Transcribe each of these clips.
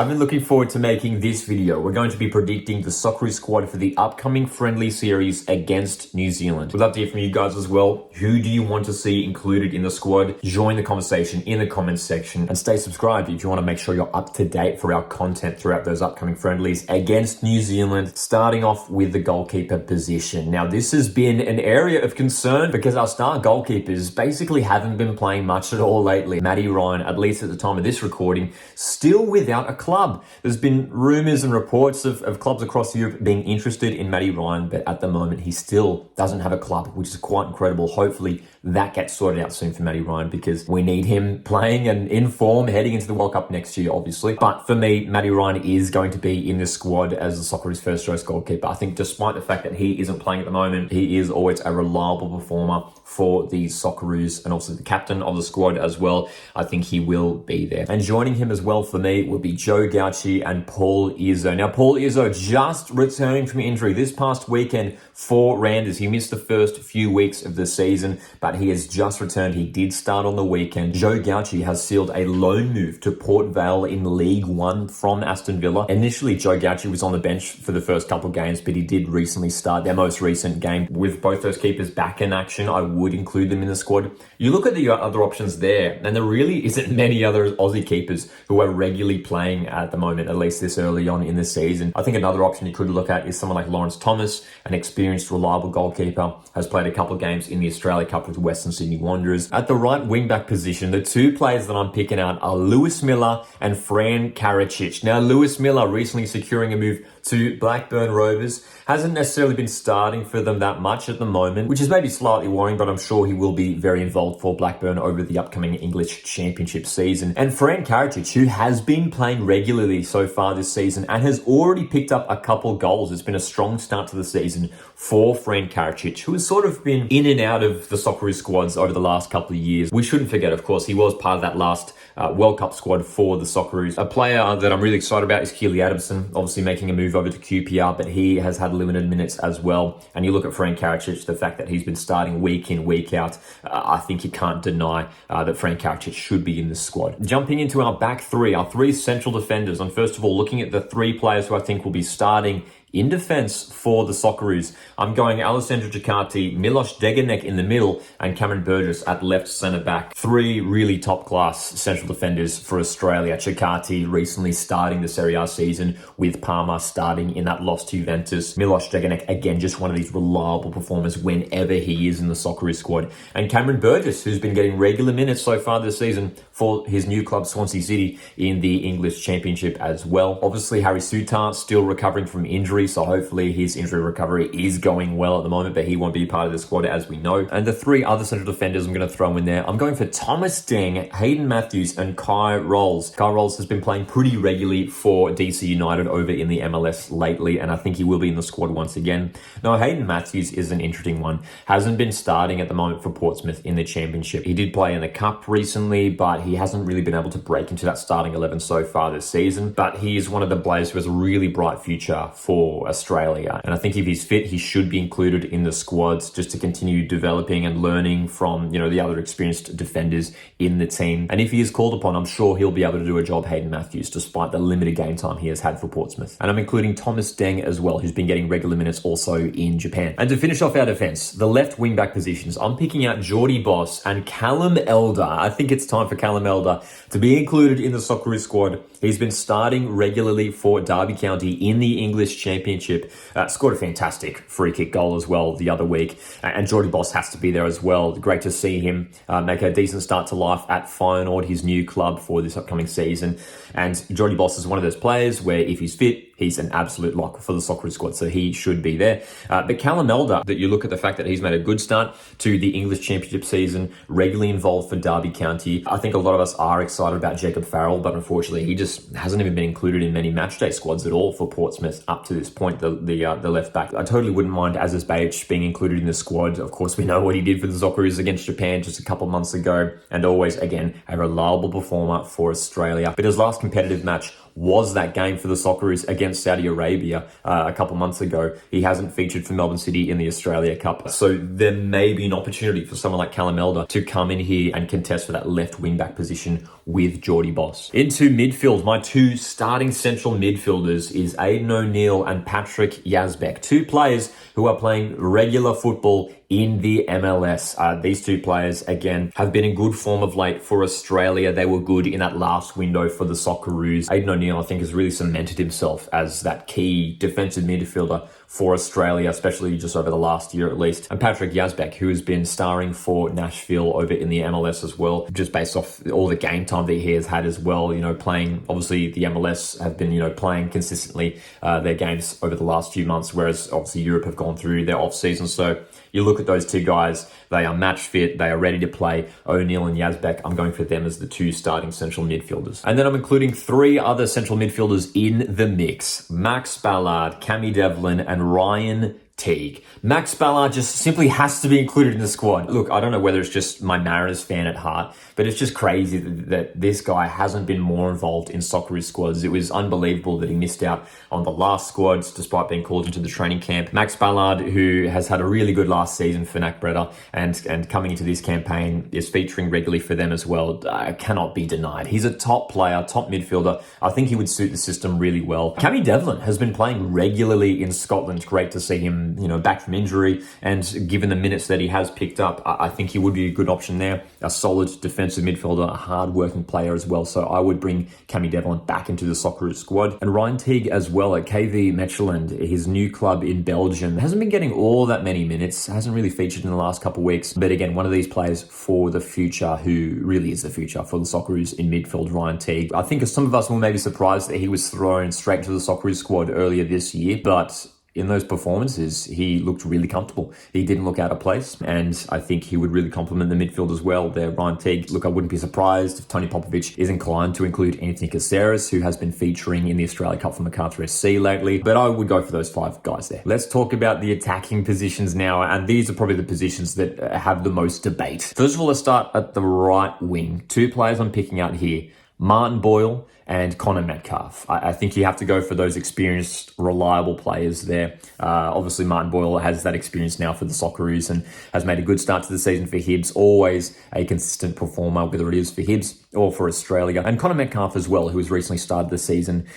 I've been looking forward to making this video. We're going to be predicting the Socceroos squad for the upcoming friendly series against New Zealand. We'd love to hear from you guys as well. Who do you want to see included in the squad? Join the conversation in the comments section and stay subscribed if you want to make sure you're up to date for our content throughout those upcoming friendlies against New Zealand, starting off with the goalkeeper position. Now, this has been an area of concern because our star goalkeepers basically haven't been playing much at all lately. Matty Ryan, at least at the time of this recording, still without a club. There's been rumours and reports of clubs across Europe being interested in Matty Ryan, but at the moment he still doesn't have a club, which is quite incredible. Hopefully that gets sorted out soon for Matty Ryan because we need him playing and in form heading into the World Cup next year, obviously. But for me, Matty Ryan is going to be in the squad as the Socceroos first choice goalkeeper. I think despite the fact that he isn't playing at the moment, he is always a reliable performer for the Socceroos and also the captain of the squad as well. I think he will be there. And joining him as well for me will be Joe Gauci and Paul Izzo. Now, Paul Izzo just returning from injury this past weekend for Randers. He missed the first few weeks of the season, but he has just returned. He did start on the weekend. Joe Gauci has sealed a loan move to Port Vale in League One from Aston Villa. Initially, Joe Gauci was on the bench for the first couple of games, but he did recently start their most recent game. With both those keepers back in action, I would include them in the squad. You look at the other options there, and there really isn't many other Aussie keepers who are regularly playing at the moment, at least this early on in the season. I think another option you could look at is someone like Lawrence Thomas, an experienced, reliable goalkeeper, has played a couple of games in the Australia Cup with Western Sydney Wanderers. At the right wing-back position, the two players that I'm picking out are Lewis Miller and Fran Karacic. Now, Lewis Miller recently securing a move to Blackburn Rovers, hasn't necessarily been starting for them that much at the moment, which is maybe slightly worrying, but I'm sure he will be very involved for Blackburn over the upcoming English Championship season. And Fran Karacic, who has been playing regularly so far this season and has already picked up a couple goals. It's been a strong start to the season for Fran Karacic, who has sort of been in and out of the Socceroos squads over the last couple of years. We shouldn't forget, of course, he was part of that last World Cup squad for the Socceroos. A player that I'm really excited about is Keely Adamson, obviously making a move over to QPR, but he has had limited minutes as well. And you look at Fran Karacic, the fact that he's been starting week in, week out, I think you can't deny that Fran Karacic should be in the squad. Jumping into our back three, our three central defenders, and first of all, looking at the three players who I think will be starting in defense for the Socceroos, I'm going Alessandro Ciccardi, Milos Degenek in the middle, and Cameron Burgess at left centre-back. Three really top-class central defenders for Australia. Ciccardi recently starting the Serie A season with Parma starting in that loss to Juventus. Milos Degenek, again, just one of these reliable performers whenever he is in the Socceroos squad. And Cameron Burgess, who's been getting regular minutes so far this season for his new club, Swansea City, in the English Championship as well. Obviously, Harry Souttar still recovering from injury, so hopefully his injury recovery is going well at the moment, but he won't be part of the squad as we know. And the three other central defenders I'm going to throw in there, I'm going for Thomas Deng, Hayden Matthews, and Kai Rolls. Kai Rolls has been playing pretty regularly for DC United over in the MLS lately, and I think he will be in the squad once again. Now, Hayden Matthews is an interesting one. Hasn't been starting at the moment for Portsmouth in the Championship. He did play in the Cup recently, but he hasn't really been able to break into that starting 11 so far this season. But he is one of the players who has a really bright future for Australia. And I think if he's fit, he should be included in the squads just to continue developing and learning from, the other experienced defenders in the team. And if he is called upon, I'm sure he'll be able to do a job, Hayden Matthews, despite the limited game time he has had for Portsmouth. And I'm including Thomas Deng as well, who's been getting regular minutes also in Japan. And to finish off our defense, the left wing back positions, I'm picking out Jordy Boss and Callum Elder. I think it's time for Callum Elder to be included in the Socceroos squad. He's been starting regularly for Derby County in the English Championship. Scored a fantastic free kick goal as well the other week. And Jordy Boss has to be there as well. Great to see him make a decent start to life at Feyenoord, his new club for this upcoming season. And Jordy Boss is one of those players where if he's fit, he's an absolute lock for the Socceroos squad, so he should be there. But Callum Elder, that you look at the fact that he's made a good start to the English Championship season, regularly involved for Derby County. I think a lot of us are excited about Jacob Farrell, but unfortunately, he just hasn't even been included in many matchday squads at all for Portsmouth up to this point, the left back. I totally wouldn't mind Aziz Behich being included in the squad. Of course, we know what he did for the Socceroos against Japan just a couple months ago, and always, again, a reliable performer for Australia. But his last competitive match was that game for the Socceroos against Saudi Arabia a couple months ago. He hasn't featured for Melbourne City in the Australia Cup. So there may be an opportunity for someone like Callum Elder to come in here and contest for that left wing-back position with Geordie Boss. Into midfield, my two starting central midfielders is Aidan O'Neill and Patrick Yazbek, two players who are playing regular football in the MLS. These two players, again, have been in good form of late for Australia. They were good in that last window for the Socceroos. Aidan O'Neill, I think, has really cemented himself as that key defensive midfielder for Australia, especially just over the last year at least. And Patrick Yazbek, who has been starring for Nashville over in the MLS as well, just based off all the game time that he has had as well, playing, obviously the MLS have been, playing consistently their games over the last few months, whereas obviously Europe have gone through their off season. So you look at those two guys, they are match fit, they are ready to play. O'Neill and Yazbek, I'm going for them as the two starting central midfielders. And then I'm including three other central midfielders in the mix: Max Ballard, Cammy Devlin, and Ryan Teague. Max Ballard just simply has to be included in the squad. Look, I don't know whether it's just my Mariners fan at heart, but it's just crazy that this guy hasn't been more involved in Socceroos squads. It was unbelievable that he missed out on the last squads despite being called into the training camp. Max Ballard, who has had a really good last season for NAC Breda and coming into this campaign is featuring regularly for them as well, cannot be denied. He's a top player, top midfielder. I think he would suit the system really well. Cammy Devlin has been playing regularly in Scotland. Great to see him back from injury, and given the minutes that he has picked up, I think he would be a good option there. A solid defensive midfielder, a hard-working player as well. So I would bring Cammy Devlin back into the Socceroos squad. And Ryan Teague as well at KV Mechelen, his new club in Belgium. Hasn't been getting all that many minutes, hasn't really featured in the last couple of weeks. But again, one of these players for the future, who really is the future for the Socceroos in midfield, Ryan Teague. I think some of us were maybe surprised that he was thrown straight to the Socceroos squad earlier this year, but in those performances, he looked really comfortable. He didn't look out of place, and I think he would really complement the midfield as well there. Ryan Teague, look, I wouldn't be surprised if Tony Popovich is inclined to include Anthony Caceres, who has been featuring in the Australia Cup for Macarthur SC lately, but I would go for those five guys there. Let's talk about the attacking positions now, and these are probably the positions that have the most debate. First of all, let's start at the right wing. Two players I'm picking out here: Martin Boyle and Connor Metcalf. I think you have to go for those experienced, reliable players there. Obviously, Martin Boyle has that experience now for the Socceroos and has made a good start to the season for Hibs. Always a consistent performer, whether it is for Hibs or for Australia. And Connor Metcalf as well, who has recently started the season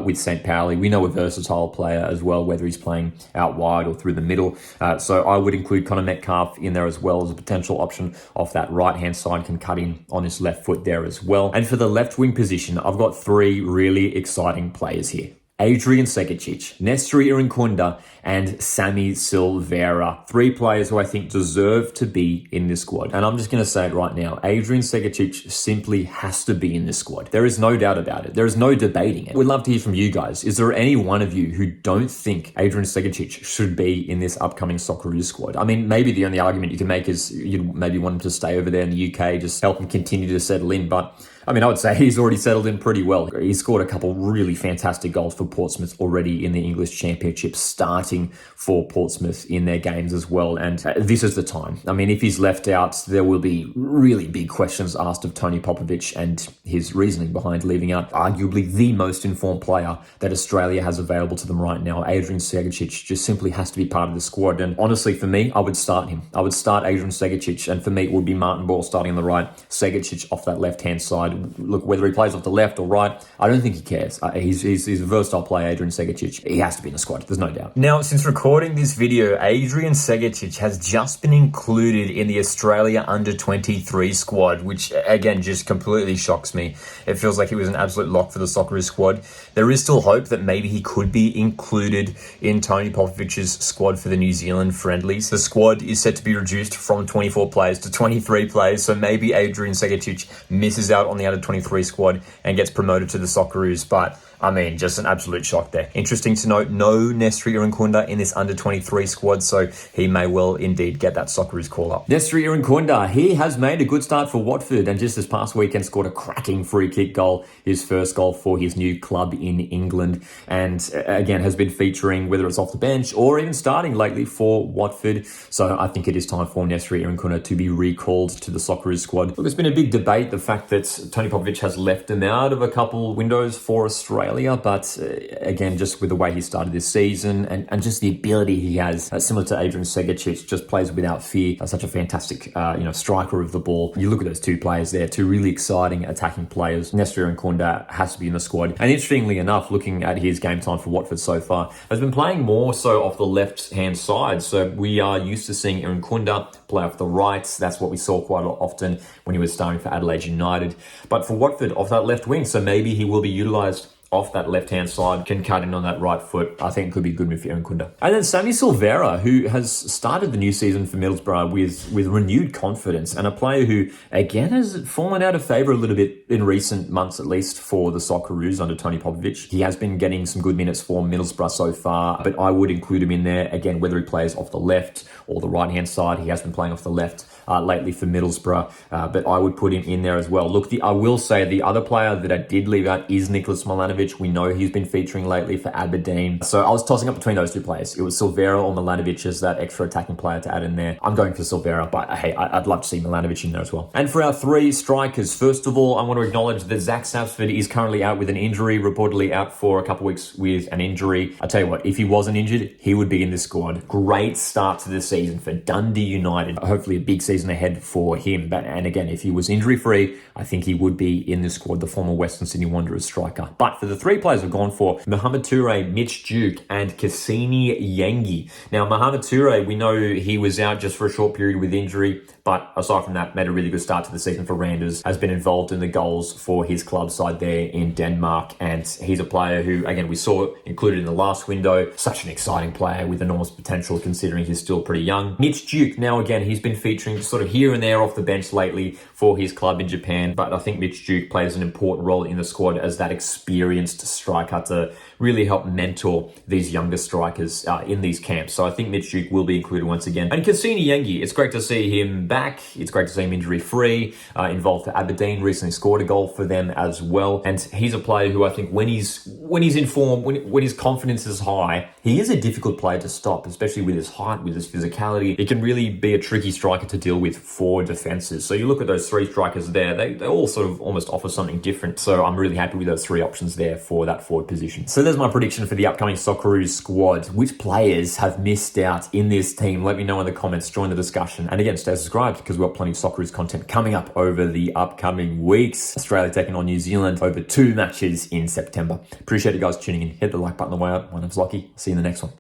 with St. Pauli. We know a versatile player as well, whether he's playing out wide or through the middle. So I would include Connor Metcalf in there as well as a potential option off that right-hand side, can cut in on his left foot there as well. And for the left wing position, I've got three really exciting players here: Adrian Segicic, Nestori Irinkunda, and Sammy Silvera. Three players who I think deserve to be in this squad. And I'm just going to say it right now. Adrian Segicic simply has to be in this squad. There is no doubt about it. There is no debating it. We'd love to hear from you guys. Is there any one of you who don't think Adrian Segicic should be in this upcoming Socceroos squad? I mean, maybe the only argument you can make is you'd maybe want him to stay over there in the UK, just help him continue to settle in. But I mean, I would say he's already settled in pretty well. He scored a couple really fantastic goals for Portsmouth already in the English Championship, starting for Portsmouth in their games as well. And this is the time. I mean, if he's left out, there will be really big questions asked of Tony Popovich and his reasoning behind leaving out arguably the most informed player that Australia has available to them right now. Adrian Segicic just simply has to be part of the squad. And honestly, for me, I would start him. I would start Adrian Segicic. And for me, it would be Martin Boyle starting on the right, Segicic off that left-hand side. Look, whether he plays off the left or right, I don't think he cares. He's a versatile player, Adrian Segicic. He has to be in the squad. There's no doubt. Now, since recording this video, Adrian Segicic has just been included in the Australia Under-23 squad, which, again, just completely shocks me. It feels like he was an absolute lock for the Socceroos squad. There is still hope that maybe he could be included in Tony Popovich's squad for the New Zealand Friendlies. The squad is set to be reduced from 24 players to 23 players, so maybe Adrian Segicic misses out on the Under-23 squad and gets promoted to the Socceroos, but I mean, just an absolute shock there. Interesting to note, no Nestori Irinkunda in this Under-23 squad, so he may well indeed get that Socceroos call-up. Nestori Irinkunda, he has made a good start for Watford, and just this past weekend scored a cracking free kick goal, his first goal for his new club in England, and again has been featuring, whether it's off the bench or even starting lately for Watford. So I think it is time for Nestori Irinkunda to be recalled to the Socceroos squad. Look, there's been a big debate, the fact that Tony Popovich has left him out of a couple windows for Australia, but again, just with the way he started this season and just the ability he has, similar to Adrian Segacic, just plays without fear. Such a fantastic, striker of the ball. You look at those two players there, two really exciting attacking players. Nestor Nkunda has to be in the squad. And interestingly enough, looking at his game time for Watford so far, has been playing more so off the left-hand side. So we are used to seeing Nkunda play off the right. That's what we saw quite often when he was starting for Adelaide United. But for Watford, off that left wing, so maybe he will be utilised off that left-hand side, can cut in on that right foot. I think it could be a good move for Nkunda. And then Sammy Silvera, who has started the new season for Middlesbrough with renewed confidence, and a player who, again, has fallen out of favour a little bit in recent months, at least for the Socceroos under Tony Popovich. He has been getting some good minutes for Middlesbrough so far, but I would include him in there. Again, whether he plays off the left or the right-hand side, he has been playing off the left lately for Middlesbrough, but I would put him in there as well. Look, I will say the other player that I did leave out is Nicholas Milanovic. We know he's been featuring lately for Aberdeen. So I was tossing up between those two players. It was Silvera or Milanovic as that extra attacking player to add in there. I'm going for Silvera, but hey, I'd love to see Milanovic in there as well. And for our three strikers, first of all, I want to acknowledge that Zach Sapsford is currently out with an injury, reportedly out for a couple weeks with an injury. I tell you what, if he wasn't injured, he would be in this squad. Great start to the season for Dundee United. Hopefully a big season ahead for him. And again, if he was injury-free, I think he would be in this squad, the former Western Sydney Wanderers striker. But for the three players we've gone for, Mohamed Toure, Mitch Duke, and Cassini Yengi. Now, Mohamed Toure, we know he was out just for a short period with injury, but aside from that, made a really good start to the season for Randers, has been involved in the goals for his club side there in Denmark, and he's a player who, again, we saw included in the last window. Such an exciting player with enormous potential considering he's still pretty young. Mitch Duke, now again, he's been featuring sort of here and there off the bench lately for his club in Japan, but I think Mitch Duke plays an important role in the squad as that experienced striker to really help mentor these younger strikers in these camps. So I think Mitch Duke will be included once again. And Cassini Yengi, it's great to see him back. It's great to see him injury-free, involved for Aberdeen, recently scored a goal for them as well. And he's a player who I think when he's in form, when his confidence is high, he is a difficult player to stop, especially with his height, with his physicality. He can really be a tricky striker to deal with for defenses. So you look at those three strikers there, they all sort of almost offer something different. So I'm really happy with those three options there for that forward position. So there's my prediction for the upcoming Socceroos squad. Which players have missed out in this team? Let me know in the comments, join the discussion. And again, stay subscribed because we've got plenty of Socceroos content coming up over the upcoming weeks. Australia taking on New Zealand over 2 matches in September. Appreciate you guys tuning in. Hit the like button on the way out. My name's Lockie. See you in the next one.